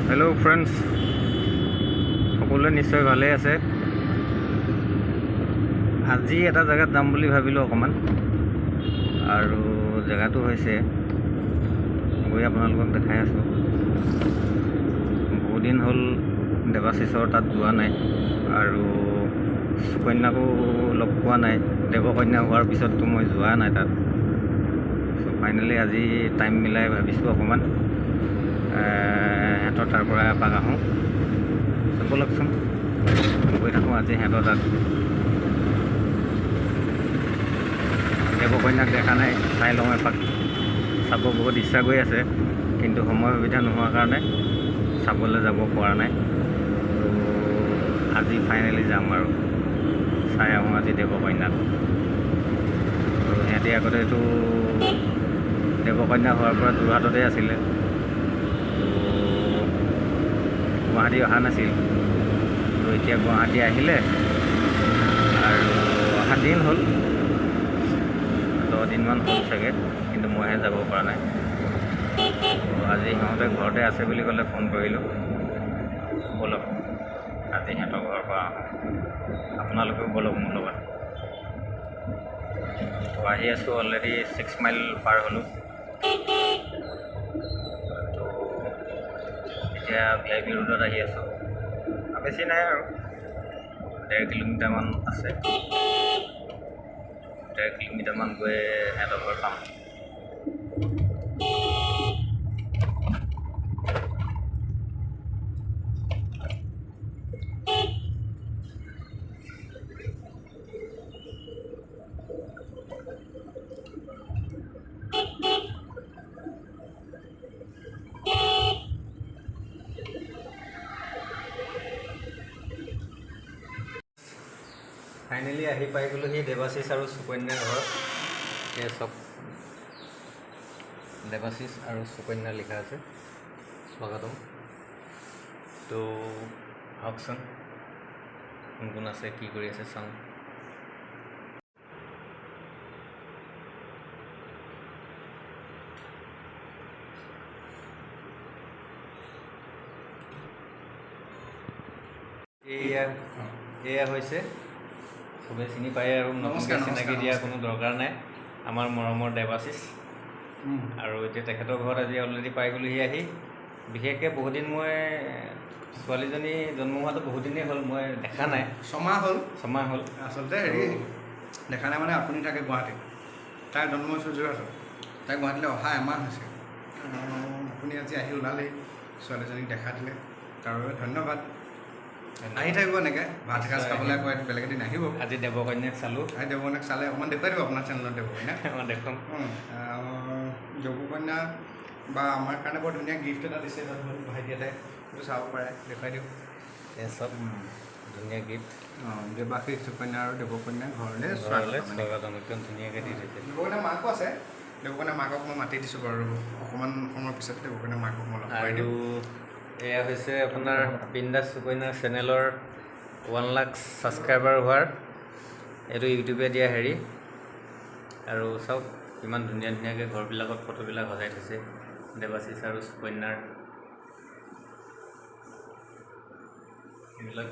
Hello friends, सकलोरे निश्चय भाले आछे। আজি এটা জায়গাত যাম বুলি ভাবিলো অকমান, আৰু জায়গাটো হৈছে গৈ আপোনালোকক দেখাই আছো। বহুত দিন হ'ল দেৱাশিষৰ তাত যোৱা নাই আৰু সুকন্যাকো লগ পোৱা নাই। দেৱকন্যা হোৱাৰ পিছততো মই যোৱা নাই তাত। সো ফাইনেলি আজি টাইম মিলাই ভাবিছোঁ অকমান সিহঁতৰ তাৰ পৰা এপাক আহোঁ। ব'লকচোন গৈ থাকোঁ আজি সিহঁতৰ তাত। দেৱকন্যাক দেখা নাই, চাই লওঁ এপাক। চাব বহুত ইচ্ছা গৈ আছে, কিন্তু সময় সুবিধা নোহোৱাৰ কাৰণে চাবলৈ যাব পৰা নাই। তো আজি ফাইনেলি যাম আৰু চাই আহোঁ আজি দেৱকন্যাক। তো সিহঁতি আগতেতো দেৱকন্যা হোৱাৰ পৰা যোৰহাটতে আছিলে, গুৱাহাটী অহা নাছিল। তো এতিয়া গুৱাহাটী আহিলে আৰু অহা দিন হ'ল, 10 দিনমান হ'ল চাগে, কিন্তু মইহে যাব পৰা নাই। আজি সিহঁতে ঘৰতে আছে বুলি ক'লে ফোন কৰিলোঁ। ব'লক আজি সিহঁতৰ ঘৰৰ পৰা আহোঁ, আপোনালোকেও ব'লক মোৰ লগত। তো আহি আছোঁ, অলৰেডি 6 মাইল পাৰ হ'লোঁ। তো এতিয়া VIP ৰোডত আহি আছোঁ। বেছি নাই আৰু 1.5 কিলোমিটাৰমান আছে। 1.5 কিলোমিটাৰমান গৈ সিহঁতৰ ঘৰ পাম। ফাইনেলি আহি পাই গ'লোহি দেৱাশিষ আৰু সুকন্যাৰ ঘৰত। এয়া চব দেৱাশিষ আৰু সুকন্যা লিখা আছে, স্বাগতম। তো আহকচোন, কোন কোন আছে, কি কৰি আছে চাওঁ। এয়া হৈছে, চবেই চিনি পায় আৰু নতুনকৈ চিনাকি দিয়া কোনো দৰকাৰ নাই, আমাৰ মৰমৰ দেৱাশিষ। আৰু এতিয়া তেখেতৰ ঘৰত আজি অলৰেডি পাই গ'লোহি আহি। বিশেষকৈ বহুদিন মই ছোৱালীজনী জন্ম হোৱাটো বহুত দিনেই হ'ল, মই দেখা নাই। ছমাহ হ'ল আচলতে দেখা নাই মানে আপুনি থাকে গুৱাহাটীত, তাইৰ জন্ম হৈছে যোৰহাটত, তাই গুৱাহাটীলৈ অহা এমাহ হৈছে। আপুনি আজি আহি ওলালেই, ছোৱালীজনীক দেখা দিলে, তাৰ বাবে ধন্যবাদ। আহি থাকিব এনেকৈ, ভাত এসাঁজ খাবলৈ কয়, বেলেগ এদিন আহিব। আজি দেৱকন্যাক চালোঁ। আজি দেৱকন্যাক চালে অকণমান দেখুৱাই দিব আপোনাৰ চেনেলত দেৱকন্যাক। দেখুৱাম। দেৱকন্যা বা আমাৰ কাৰণে বৰ ধুনীয়া গিফ্ট এটা দিছে ভাইটি এটাই, সেইটো চাব পাৰে, দেখুৱাই দিওঁ। এই চব ধুনীয়া গিফ্ট। দেৱাশিষ সুকন্যা আৰু দেৱকন্যা ঘৰলৈ স্বাগতম, একদম ধুনীয়াকৈ দি দিছে। দেৱকন্যাৰ মাকো আছে, দেৱকন্যাৰ মাকক মই মাতি দিছোঁ বাৰু, অকণমান সময়ৰ পিছত দেৱকন্যাৰ মাকক মই লগ পাই দিওঁ। এয়া হৈছে আপোনাৰ বিন্দাছ সুকন্যা চেনেলৰ 1 লাখ ছাবস্ক্ৰাইবাৰ হোৱাৰ এইটো ইউটিউবে দিয়া হেৰি। আৰু চাওক কিমান ধুনীয়া ধুনীয়াকৈ ঘৰবিলাকত ফটোবিলাক সজাই থৈছে দেৱাশিষ আৰু সুকন্যাৰ। এইবিলাক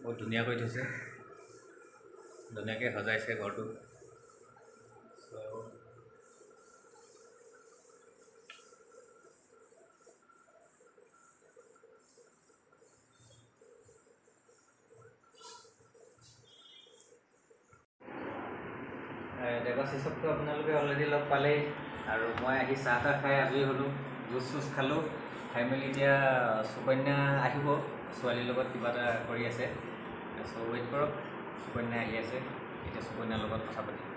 বহুত ধুনীয়াকৈ থৈছে, ধুনীয়াকৈ সজাইছে ঘৰটো। দেৱাশিষকতো আপোনালোকে অলৰেডি লগ পালেই, আৰু মই আহি চাহ তাহ খাই আজৰি হ'লোঁ, জুচ চুচ খালোঁ। খাই মেলি এতিয়া সুকন্যা আহিব, ছোৱালীৰ লগত কিবা এটা কৰি আছে। চ' ৱেইট কৰক, সুকন্যা আহি আছে, এতিয়া সুকন্যাৰ লগত কথা পাতিম।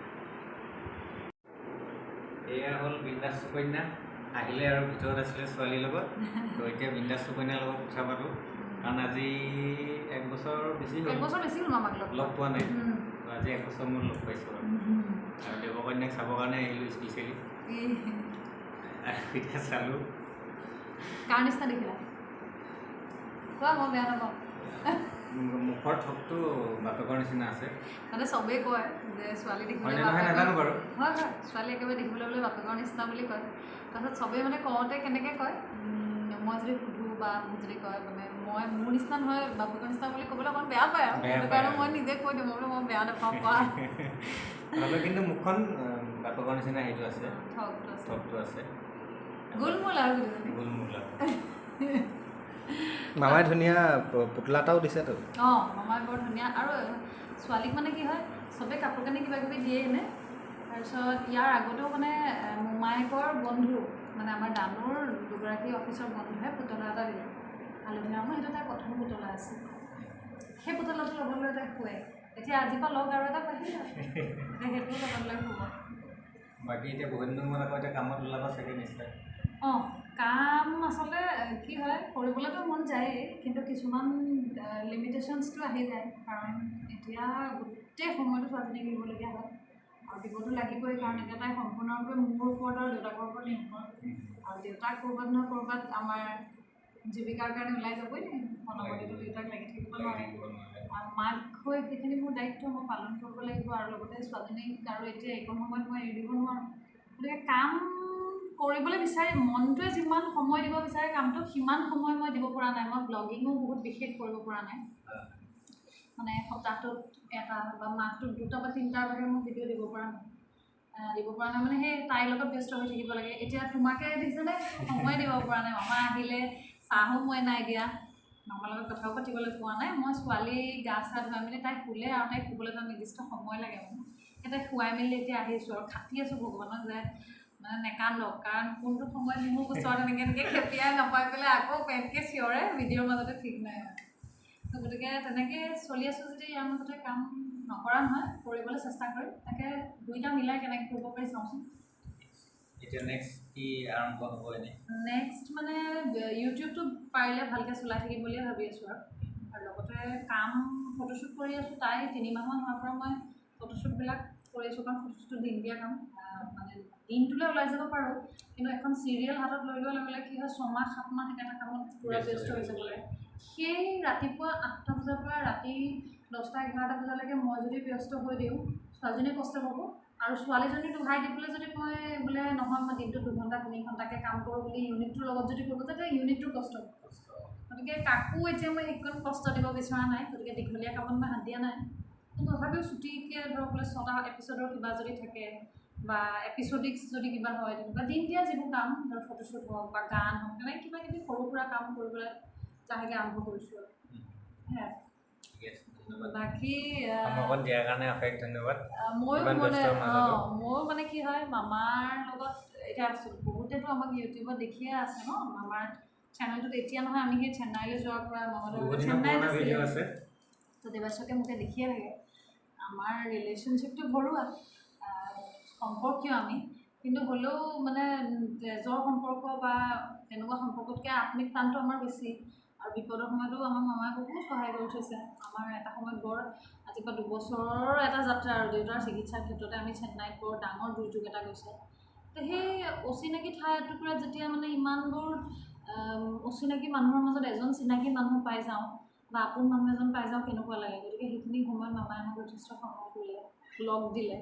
এয়া হ'ল বিন্দাছ সুকন্যা, আহিলে আৰু ভিতৰত আছিলে ছোৱালীৰ লগত। তো এতিয়া বিন্দাছ সুকন্যাৰ লগত কথা পাতোঁ, কাৰণ আজি 1 বছৰ বেছি হ'ল লগ পোৱা নাই। তো আজি 1 বছৰ মোৰ লগ পাইছোঁ আৰু দেৱকন্যাক চাবৰ কাৰণে আহিলোঁ স্পেচিয়েলি। এতিয়া চালোঁ। কাৰ নিচিনা দেখিলা? কোৱা, মই বেয়া নাপাওঁ। মুখৰ ঠপটো বাপেকৰ নিচিনা আছে। মানে চবেই কয় যে ছোৱালী দেখিবলৈ নাজানো বাৰু। হয় ছোৱালী একেবাৰে দেখিবলৈ বোলে বাপেকৰ নিচিনা বুলি কয়। তাৰপিছত চবেই মানে কওঁতে কেনেকৈ কয়, মই যদি সুধোঁ বা মোক যদি কয় মানে মই মোৰ নিচিনা নহয় বাপেকৰ নিচিনা বুলি ক'বলৈ অকণ বেয়া পায় আৰু সেইটো কাৰণে মই নিজে কৈ দিওঁ মই বোলো মই বেয়া নাপাওঁ কোৱা হ'লেও কিন্তু মুখখন বাপেকৰ নিচিনা সেইটো আছে ঠগটো আছে গোলমোল আৰু গোলমোল মামাই ধুনীয়া পুতলা এটাও দিছেতো অঁ মামাই বৰ ধুনীয়া আৰু ছোৱালীক মানে কি হয় চবেই কাপোৰ কানি কিবা কিবি দিয়ে এনে তাৰপিছত ইয়াৰ আগতেও মানে মোমায়েকৰ বন্ধু মানে আমাৰ ডাঙৰ দুগৰাকী অফিচৰ বন্ধুৱে পুতলা এটা দিলে হালধীয়া ৰঙৰ সেইটো তাইৰ প্ৰথম পুতলা আছিল সেই পুতলাটো ল'বলৈ তাই শুৱে এতিয়া আজিৰ পৰা লগ আৰু এটা পাহিলে এতিয়া সেইটোও ল'বলৈ শুব বাকী এতিয়া বহুত দিনৰ মূৰত আকৌ এতিয়া কামত ওলাব চাগে নিশ্চয় অঁ কাম আচলতে কি হয় কৰিবলৈতো মন যায়েই কিন্তু কিছুমান লিমিটেশ্যনছটো আহি যায় কাৰণ এতিয়া গোটেই সময়টো ছোৱালীজনীক দিবলগীয়া হয় আৰু দিবতো লাগিবই কাৰণ এতিয়া তাই সম্পূৰ্ণৰূপে মোৰ ওপৰত আৰু দেউতাকৰ ওপৰত নিৰ্ভৰ আৰু দেউতাক ক'ৰবাত নহয় ক'ৰবাত আমাৰ জীৱিকাৰ কাৰণে ওলাই যাবই অনবৰতেতো দেউতাক লাগি থাকিব নোৱাৰে আৰু মাক হৈ সেইখিনি মোৰ দায়িত্ব মই পালন কৰিব লাগিব আৰু লগতে ছোৱালীজনীক আৰু এতিয়া এইকণ সময়ত মই এৰি দিব নোৱাৰোঁ গতিকে কাম কৰিবলৈ বিচাৰি মনটোৱে যিমান সময় দিব বিচাৰে কামটো সিমান সময় মই দিব পৰা নাই মই ব্লগিঙো বহুত বিশেষ কৰিব পৰা নাই মানে সপ্তাহটোত এটা বা মাহটোত 2টা বা 3টাৰ বাহিৰে মই ভিডিঅ' দিব পৰা নাই মানে সেই তাইৰ লগত ব্যস্ত হৈ থাকিব লাগে এতিয়া তোমাকে দেখিছেনে সময় দিব পৰা নাই মামা আহিলে চাহো মই নাই দিয়া মামাৰ লগত কথাও পাতিবলৈ পোৱা নাই মই ছোৱালী গা চা ধুৱাই মেলি তাই শুলে আৰু তাইক শুবলৈ এটা নিৰ্দিষ্ট সময় লাগে মানে সেই তাইক শুৱাই মেলি এতিয়া আহিছোঁ আৰু খাটি আছোঁ ভগৱানক যে মানে নেকান্দক কাৰণ কোনটো সময়ত মোৰ ওচৰত এনেকৈ খেপিয়াই নাপাই পেলাই আকৌ পেনকৈ চিঞৰে ভিডিঅ'ৰ মাজতে ঠিক নাই তো গতিকে তেনেকৈ চলি আছোঁ যদি ইয়াৰ মাজতে কাম নকৰা নহয় কৰিবলৈ চেষ্টা কৰিম তাকে 2টা মিলাই কেনেকৈ কৰিব পাৰি চাওঁচোন এতিয়া নেক্সট কি আৰম্ভ হ'ব এনেই নেক্সট মানে ইউটিউবটো পাৰিলে ভালকৈ চলাই থাকিম বুলিয়ে ভাবি আছোঁ আৰু লগতে কাম ফটোশ্বুট কৰি আছোঁ তাই 3 মাহমান হোৱাৰ পৰা মই ফটোশ্বুটবিলাক কৰি আছোঁ কাৰণ ফটোশ্বুটটো দিন দিয়া কাম মানে দিনটোলৈ ওলাই যাব পাৰোঁ কিন্তু এখন চিৰিয়েল হাতত লৈ লোৱাৰ লগে লগে কি হয় 6 মাহ 7 মাহ এটা কামত পূৰা ব্যস্ত হৈ যাব লাগে সেই ৰাতিপুৱা 8টা বজাৰ পৰা ৰাতি 10টা 11টা বজালৈকে মই যদি ব্যস্ত হৈ দিওঁ ছোৱালীজনীয়ে কষ্ট পাব আৰু ছোৱালীজনী দোহাই দি পেলাই যদি মই বোলে নহয় মই দিনটো 2 ঘণ্টা 3 ঘণ্টাকৈ কাম কৰোঁ বুলি ইউনিটটোৰ লগত যদি কৰোঁ তেতিয়া ইউনিটটোৰ কষ্ট গতিকে কাকো এতিয়া মই সেইকণ কষ্ট দিব বিচৰা নাই গতিকে দীঘলীয়া কামত মই হাত দিয়া নাই কিন্তু তথাপিও ছুটিকৈ ধৰক বোলে 6টা এপিছ'ডৰ কিবা যদি থাকে বা এপিছ'ডিক্স যদি কিবা হয় তেনেকুৱা দিন দিয়া যিবোৰ কাম ধৰক ফটোশ্বুট হওক বা গান হওক তেনেকৈ কিবা কিবি সৰু সুৰা কাম কৰিবলৈ লাহেকৈ আৰম্ভ কৰিছোঁ আৰু সেয়াই বাকী সময়কণ দিয়াৰ কাৰণে অশেষ ধন্যবাদ ময়ো মানে কি হয় মামাৰ লগত এতিয়া আছোঁ বহুতেতো আমাক ইউটিউবত দেখিয়ে আছে ন মামাৰ চেনেলটোত এতিয়া নহয় আমি সেই চেন্নাইলৈ যোৱাৰ পৰা মামাৰ চেন্নাইত আছে তো দেৱাশকে মোকে দেখিয়ে থাকে আমাৰ ৰিলেশ্যনশ্বিপটো ঘৰুৱা সম্পৰ্কীয় আমি কিন্তু হ'লেও মানে তেজৰ সম্পৰ্ক বা তেনেকুৱা সম্পৰ্কতকৈ আত্মিক টানটো আমাৰ বেছি আৰু বিপদৰ সময়তো আমাৰ মামাই বহুত সহায় কৰি থৈছে আমাৰ এটা সময়ত বৰ আজিৰ পৰা 2 বছৰৰ এটা যাত্ৰা আৰু দেউতাৰ চিকিৎসাৰ ক্ষেত্ৰতে আমি চেন্নাইত বৰ ডাঙৰ দুৰ্যোগ এটা গৈছে তো সেই অচিনাকি ঠাই এটুকুৰাত যেতিয়া মানে ইমানবোৰ অচিনাকি মানুহৰ মাজত এজন চিনাকি মানুহ পাই যাওঁ বা আপোন মানুহ এজন পাই যাওঁ কেনেকুৱা লাগে গতিকে সেইখিনি সময়ত মামাই আমাক যথেষ্ট সহায় কৰিলে লগ দিলে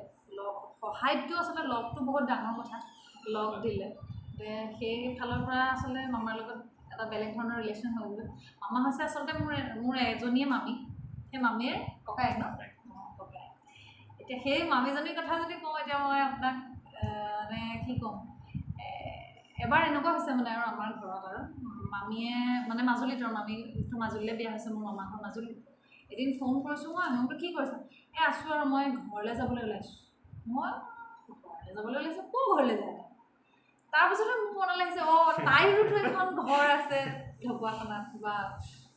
সহায়তটো আচলতে লগটো বহুত ডাঙৰ কথা লগ দিলে সেই ফালৰ পৰা আচলতে মামাৰ লগত এটা বেলেগ ধৰণৰ ৰিলেশ্যন হৈ গ'ল মামা হৈছে আচলতে মোৰ এজনীয়ে মামী সেই মামীৰ ককায়েক ন ককায়েক এতিয়া সেই মামীজনীৰ কথা যদি কওঁ এতিয়া মই আপোনাক মানে কি ক'ম এবাৰ এনেকুৱা হৈছে মানে আৰু আমাৰ ঘৰত আৰু মামীয়ে মানে মাজুলীতৰ মামীটো মাজুলীলৈ বিয়া হৈছে মোৰ মামাঘৰ মাজুলী এদিন ফোন কৰিছোঁ মই কি কৰিছোঁ আছোঁ আৰু মই ঘৰলৈ যাবলৈ ওলাইছোঁ ক'ৰ ঘৰলৈ যায় তাৰপিছতে মোৰ মনত লাগিছে তাইৰোতো এখন ঘৰ আছে ঢকুৱাখানাত বা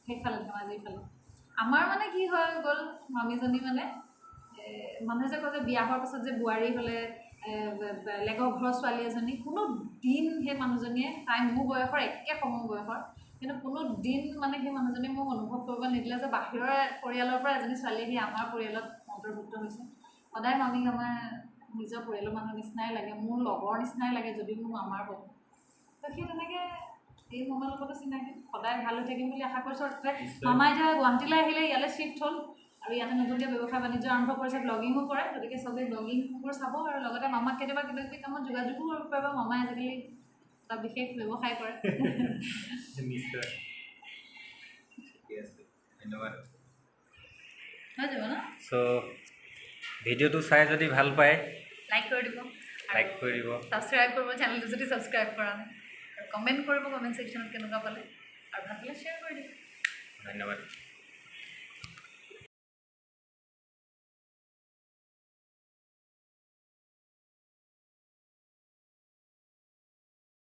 সেইফালে ধেমাজিৰ ফালে আমাৰ মানে কি হৈ গ'ল মামীজনী মানে মানুহে যে কয় যে বিয়া হোৱাৰ পাছত যে বোৱাৰী হ'লে বেলেগৰ ঘৰৰ ছোৱালী এজনী কোনো দিন সেই মানুহজনীয়ে তাই মোৰ বয়সৰ একে সম বয়সৰ কিন্তু কোনো দিন মানে সেই মানুহজনীয়ে মোক অনুভৱ কৰিব নিদিলে যে বাহিৰৰ পৰিয়ালৰ পৰা এজনী ছোৱালী আহি আমাৰ পৰিয়ালত অন্তৰ্ভুক্ত হৈছে সদায় মামীক আমাৰ নিজৰ পৰিয়ালৰ মানুহ নিচিনাই লাগে মোৰ লগৰ নিচিনাই লাগে যদি মোৰ মামাৰ বন্ধু তো সেই তেনেকৈ এই মামাৰ লগতো চিনাকি সদায় ভাল হৈ থাকিম বুলি আশা কৰিছোঁ মামা এতিয়া গুৱাহাটীলৈ আহিলে ইয়ালৈ শ্বিফ্ট হ'ল আৰু ইয়াতে নতুনকৈ ব্যৱসায় বাণিজ্য আৰম্ভ কৰিছে ব্লগিঙো কৰে গতিকে চবেই ব্লগিংবোৰ চাব আৰু লগতে মামাক কেতিয়াবা কিবা কিবি কামত যোগাযোগো কৰিব পাৰিব মামাই আজিকালি এটা বিশেষ ব্যৱসায় কৰে নিশ্চয় ঠিকে আছে ধন্যবাদ হৈ যাব ন চ' ভিডিঅ'টো চাই যদি ভাল পায় লাইক কৰি দিব লাইক কৰি দিব ছাবস্ক্ৰাইব কৰিব চেনেলটো যদি ছাবস্ক্ৰাইব কৰা নাই আৰু কমেণ্ট কৰিব কমেণ্ট ছেকশ্যনত কেনেকুৱা পালে আৰু ভাল পালে শ্বেয়াৰ কৰি দিব ধন্যবাদ